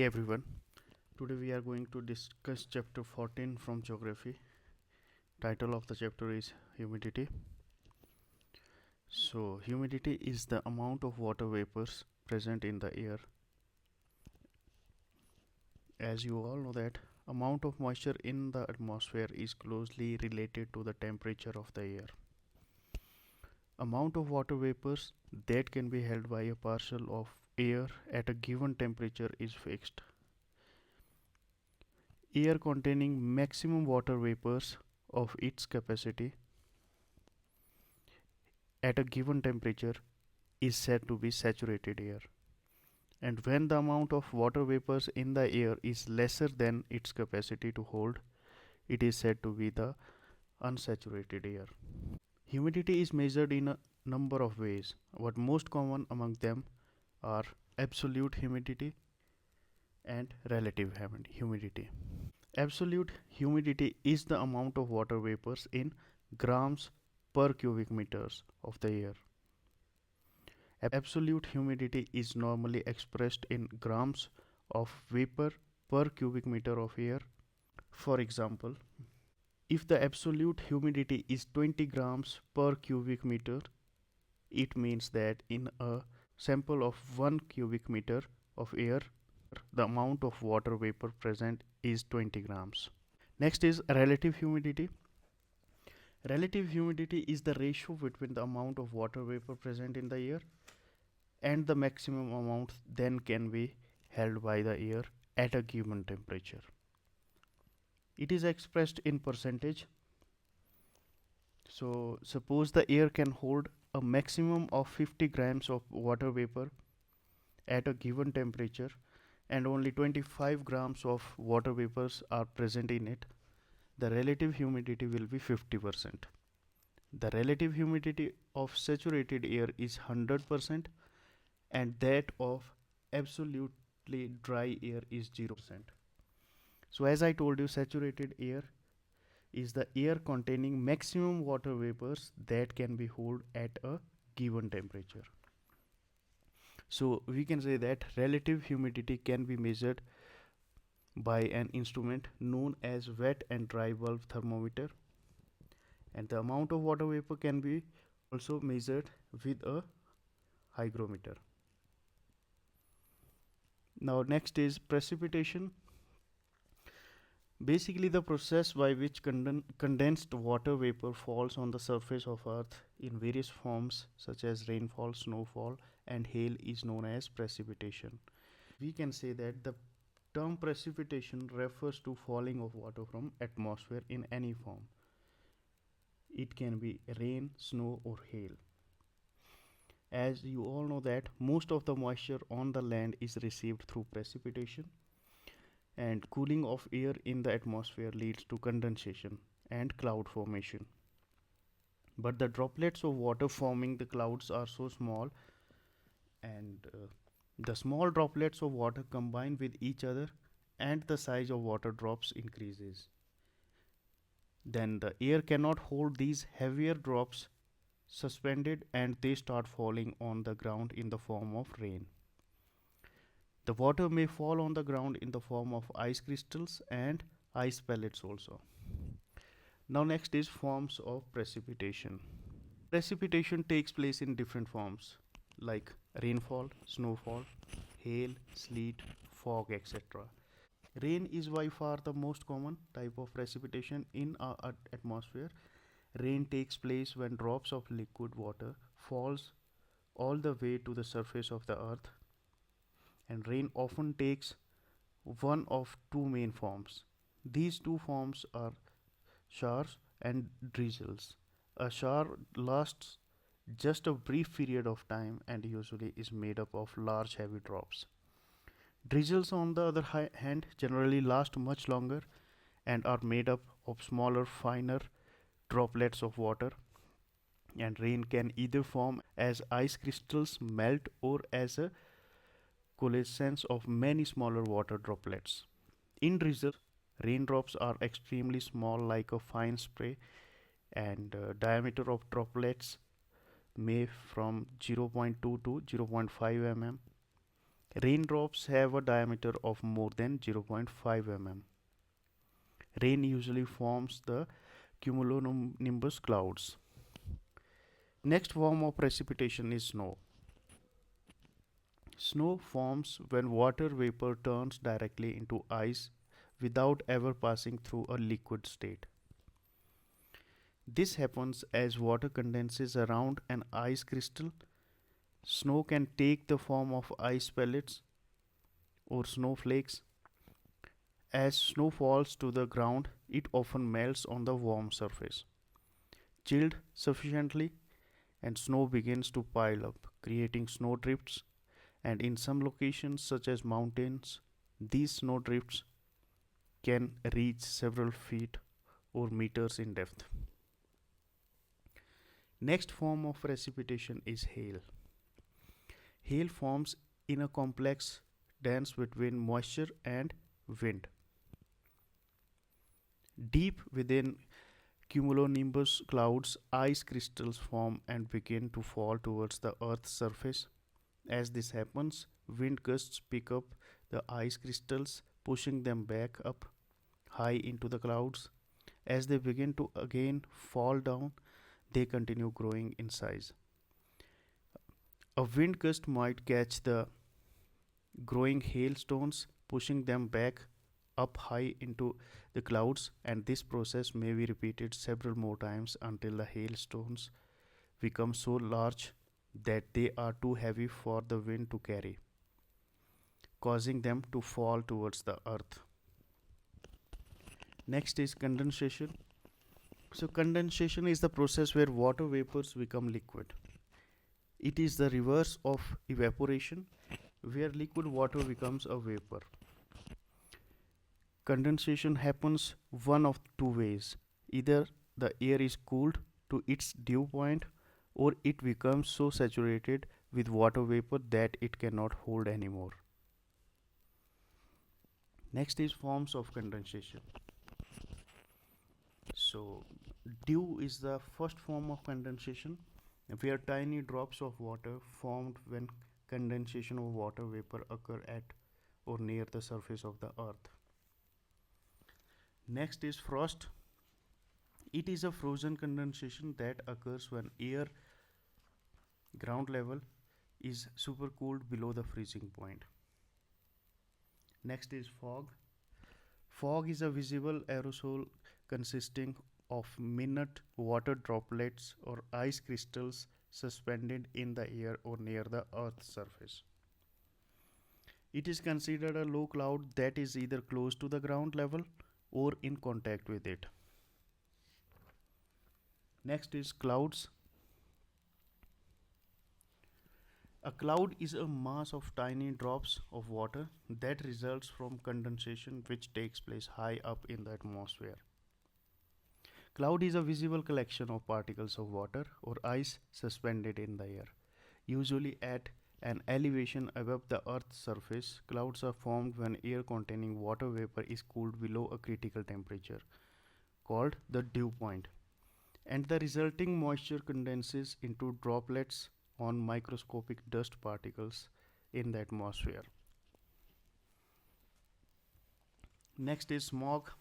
everyone. Today we are going to discuss chapter 14 from geography. Title of the chapter is humidity. So, humidity is the amount of water vapors present in the air. As you all know that amount of moisture in the atmosphere is closely related to the temperature of the air. Amount of water vapors that can be held by a parcel of air at a given temperature is fixed. Air containing maximum water vapors of its capacity at a given temperature is said to be saturated air. And when the amount of water vapors in the air is lesser than its capacity to hold, it is said to be the unsaturated air. Humidity is measured in a number of ways, but most common among them are absolute humidity and relative humidity. Absolute humidity is the amount of water vapors in grams per cubic meters of the air. Absolute humidity is normally expressed in grams of vapor per cubic meter of air. For example, if the absolute humidity is 20 grams per cubic meter, it means that in a sample of 1 cubic meter of air, the amount of water vapor present is 20 grams. Next is relative humidity. Relative humidity is the ratio between the amount of water vapor present in the air and the maximum amount then can be held by the air at a given temperature. It is expressed in percentage. So suppose the air can hold a maximum of 50 grams of water vapor at a given temperature and only 25 grams of water vapors are present in it, the relative humidity will be 50%. The relative humidity of saturated air is 100% and that of absolutely dry air is 0%. So as I told you, saturated air is the air containing maximum water vapors that can be held at a given temperature. So we can say that relative humidity can be measured by an instrument known as wet and dry bulb thermometer, and the amount of water vapor can be also measured with a hygrometer. Now next is precipitation. Basically the process by which condensed water vapor falls on the surface of earth in various forms such as rainfall, snowfall and hail is known as precipitation. We can say that the term precipitation refers to falling of water from atmosphere in any form. It can be rain, snow or hail. As you all know that most of the moisture on the land is received through precipitation, and cooling of air in the atmosphere leads to condensation and cloud formation. But the droplets of water forming the clouds are so small, and the small droplets of water combine with each other and the size of water drops increases. Then the air cannot hold these heavier drops suspended and they start falling on the ground in the form of rain. The water may fall on the ground in the form of ice crystals and ice pellets also. Now next is forms of precipitation. Precipitation takes place in different forms like rainfall, snowfall, hail, sleet, fog, etc. Rain is by far the most common type of precipitation in our atmosphere. Rain takes place when drops of liquid water falls all the way to the surface of the earth, and rain often takes one of two main forms. These two forms are showers and drizzles. A shower lasts just a brief period of time and usually is made up of large heavy drops. Drizzles, on the other hand, generally last much longer and are made up of smaller, finer droplets of water. And rain can either form as ice crystals melt or as a coalescence of many smaller water droplets. In drizzle, raindrops are extremely small, like a fine spray, and diameter of droplets may from 0.2 to 0.5 mm, Raindrops have a diameter of more than 0.5 mm. Rain usually forms the cumulonimbus clouds. Next form of precipitation is snow. Snow forms when water vapor turns directly into ice without ever passing through a liquid state. This happens as water condenses around an ice crystal. Snow can take the form of ice pellets or snowflakes. As snow falls to the ground, it often melts on the warm surface. Chilled sufficiently, and snow begins to pile up, creating snowdrifts. And in some locations, such as mountains, these snowdrifts can reach several feet or meters in depth. Next form of precipitation is hail. Hail forms in a complex dance between moisture and wind. Deep within cumulonimbus clouds, ice crystals form and begin to fall towards the Earth's surface. As this happens, wind gusts pick up the ice crystals, pushing them back up high into the clouds. As they begin to again fall down, they continue growing in size. A wind gust might catch the growing hailstones, pushing them back up high into the clouds, and this process may be repeated several more times until the hailstones become so large that they are too heavy for the wind to carry, causing them to fall towards the earth. Next is condensation. So, condensation is the process where water vapors become liquid. It is the reverse of evaporation, where liquid water becomes a vapor. Condensation happens one of two ways. Either the air is cooled to its dew point, or it becomes so saturated with water vapor that it cannot hold anymore. Next is forms of condensation. So, dew is the first form of condensation, where tiny drops of water formed when condensation of water vapor occur at or near the surface of the earth. Next is frost. It is a frozen condensation that occurs when air ground level is supercooled below the freezing point. Next is fog. Fog is a visible aerosol consisting of minute water droplets or ice crystals suspended in the air or near the earth's surface. It is considered a low cloud that is either close to the ground level or in contact with it. Next is clouds. A cloud is a mass of tiny drops of water that results from condensation which takes place high up in the atmosphere. Cloud is a visible collection of particles of water or ice suspended in the air, usually at an elevation above the Earth's surface. Clouds are formed when air containing water vapor is cooled below a critical temperature, called the dew point, and the resulting moisture condenses into droplets on microscopic dust particles in the atmosphere. Next is smog.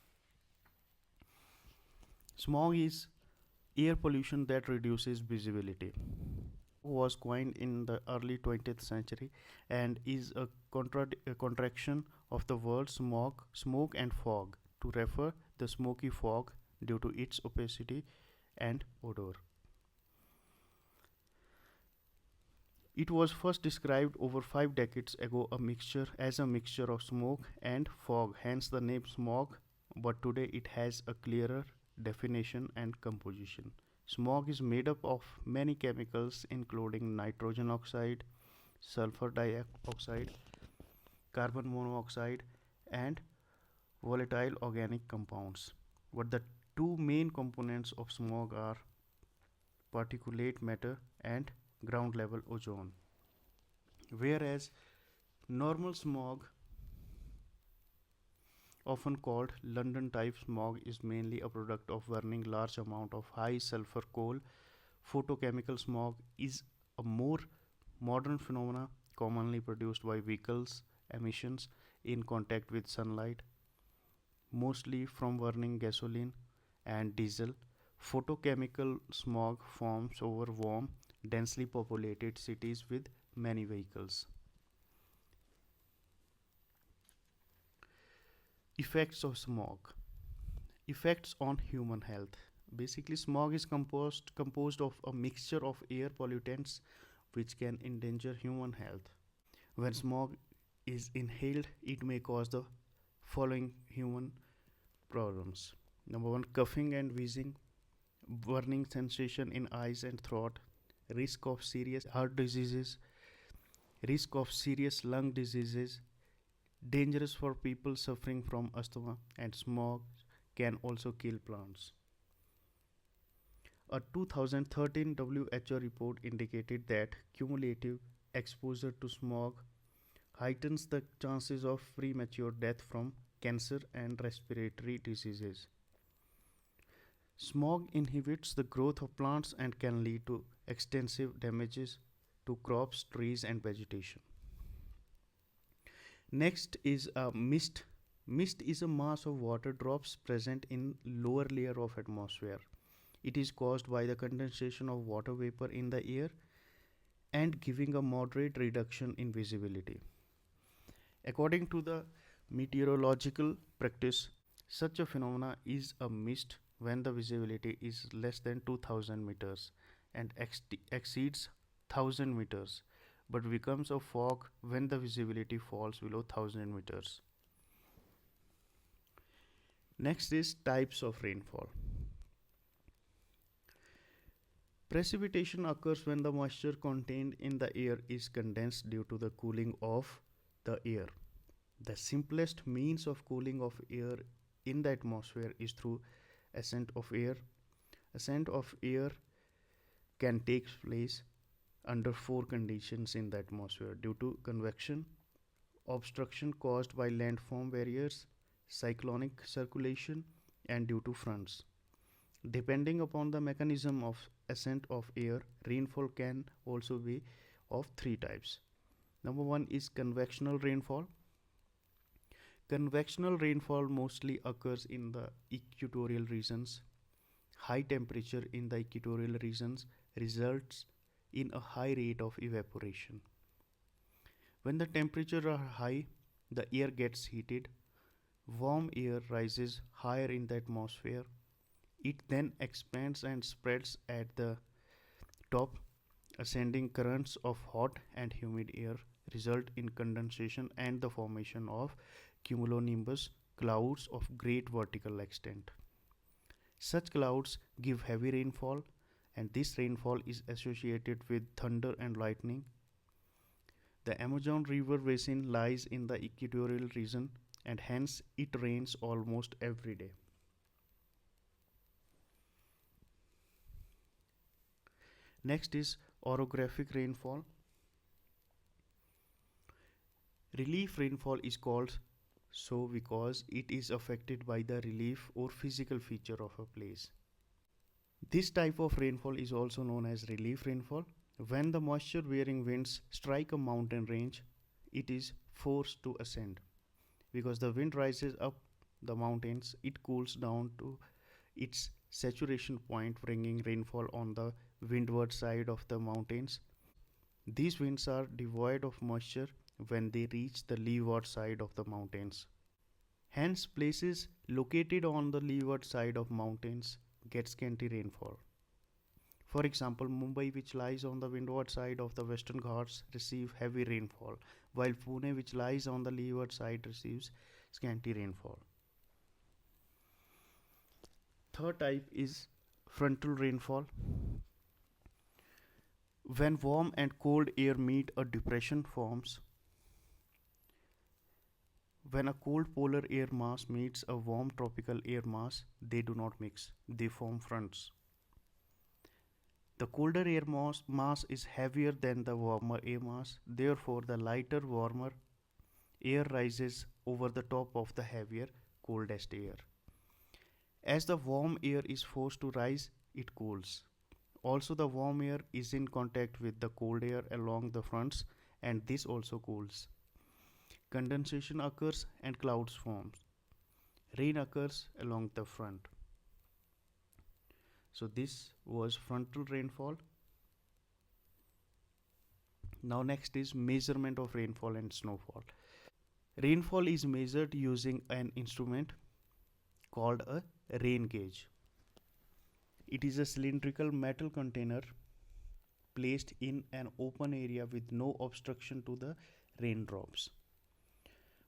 Smog is air pollution that reduces visibility. Was coined in the early 20th century and is a contraction of the words smoke and fog to refer the smoky fog due to its opacity and odor. It was first described over 5 decades ago as a mixture of smoke and fog, hence the name smog, but today it has a clearer definition and composition. Smog is made up of many chemicals including nitrogen oxide, sulfur dioxide, carbon monoxide, and volatile organic compounds. But the two main components of smog are particulate matter and ground level ozone. Whereas normal smog, often called London type smog, is mainly a product of burning large amount of high sulfur coal. Photochemical smog is a more modern phenomena commonly produced by vehicles emissions in contact with sunlight, mostly from burning gasoline and diesel. Photochemical smog forms over warm, densely populated cities with many vehicles. Effects of smog. Effects on human health. Basically, smog is composed of a mixture of air pollutants which can endanger human health. When smog is inhaled, it may cause the following human problems. Number one, coughing and wheezing, burning sensation in eyes and throat, risk of serious heart diseases, risk of serious lung diseases, dangerous for people suffering from asthma, and smog can also kill plants. A 2013 WHO report indicated that cumulative exposure to smog heightens the chances of premature death from cancer and respiratory diseases. Smog inhibits the growth of plants and can lead to extensive damages to crops, trees, and vegetation. Next is a mist. Mist is a mass of water drops present in lower layer of atmosphere. It is caused by the condensation of water vapor in the air and giving a moderate reduction in visibility. According to the meteorological practice, such a phenomena is a mist when the visibility is less than 2000 meters and exceeds 1000 meters, but becomes a fog when the visibility falls below 1000 meters. Next is types of rainfall. Precipitation occurs when the moisture contained in the air is condensed due to the cooling of the air. The simplest means of cooling of air in the atmosphere is through ascent of air. Ascent of air can take place under four conditions in the atmosphere: due to convection, obstruction caused by landform barriers, cyclonic circulation, and due to fronts. Depending upon the mechanism of ascent of air, rainfall can also be of three types. Number one is convectional rainfall. Convectional rainfall mostly occurs in the equatorial regions. High temperature in the equatorial regions results in a high rate of evaporation. When the temperatures are high, the air gets heated. Warm air rises higher in the atmosphere. It then expands and spreads at the top. Ascending currents of hot and humid air result in condensation and the formation of cumulonimbus clouds of great vertical extent. Such clouds give heavy rainfall, and this rainfall is associated with thunder and lightning. The Amazon River basin lies in the equatorial region, and hence it rains almost every day. Next is orographic rainfall. Relief rainfall is called so because it is affected by the relief or physical feature of a place. This type of rainfall is also known as relief rainfall. When the moisture bearing winds strike a mountain range, it is forced to ascend. Because the wind rises up the mountains, it cools down to its saturation point, bringing rainfall on the windward side of the mountains. These winds are devoid of moisture when they reach the leeward side of the mountains. Hence, places located on the leeward side of mountains get scanty rainfall. For example, Mumbai, which lies on the windward side of the Western Ghats, receive heavy rainfall, while Pune, which lies on the leeward side, receives scanty rainfall. Third type is frontal rainfall. When warm and cold air meet, a depression forms. When a cold polar air mass meets a warm tropical air mass, they do not mix, they form fronts. The colder air mass is heavier than the warmer air mass, therefore, the lighter, warmer air rises over the top of the heavier, coldest air. As the warm air is forced to rise, it cools. Also, the warm air is in contact with the cold air along the fronts, and this also cools. Condensation occurs and clouds forms. Rain occurs along the front. So this was frontal rainfall. Now next is measurement of rainfall and snowfall. Rainfall is measured using an instrument called a rain gauge. It is a cylindrical metal container placed in an open area with no obstruction to the raindrops.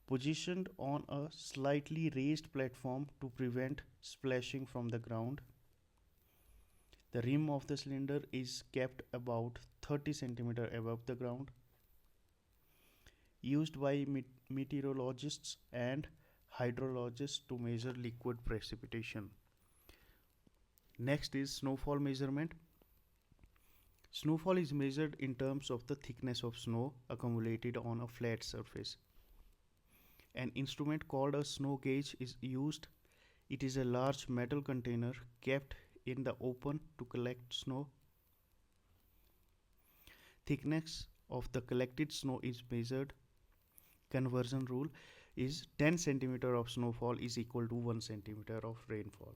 Positioned on a slightly raised platform to prevent splashing from the ground. The rim of the cylinder is kept about 30 cm above the ground. Used by meteorologists and hydrologists to measure liquid precipitation. Next is snowfall measurement. Snowfall is measured in terms of the thickness of snow accumulated on a flat surface. An instrument called a snow gauge is used. It is a large metal container kept in the open to collect snow. Thickness of the collected snow is measured. Conversion rule is 10 cm of snowfall is equal to 1 cm of rainfall.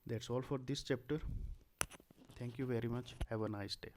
That's all for this chapter. Thank you very much. Have a nice day.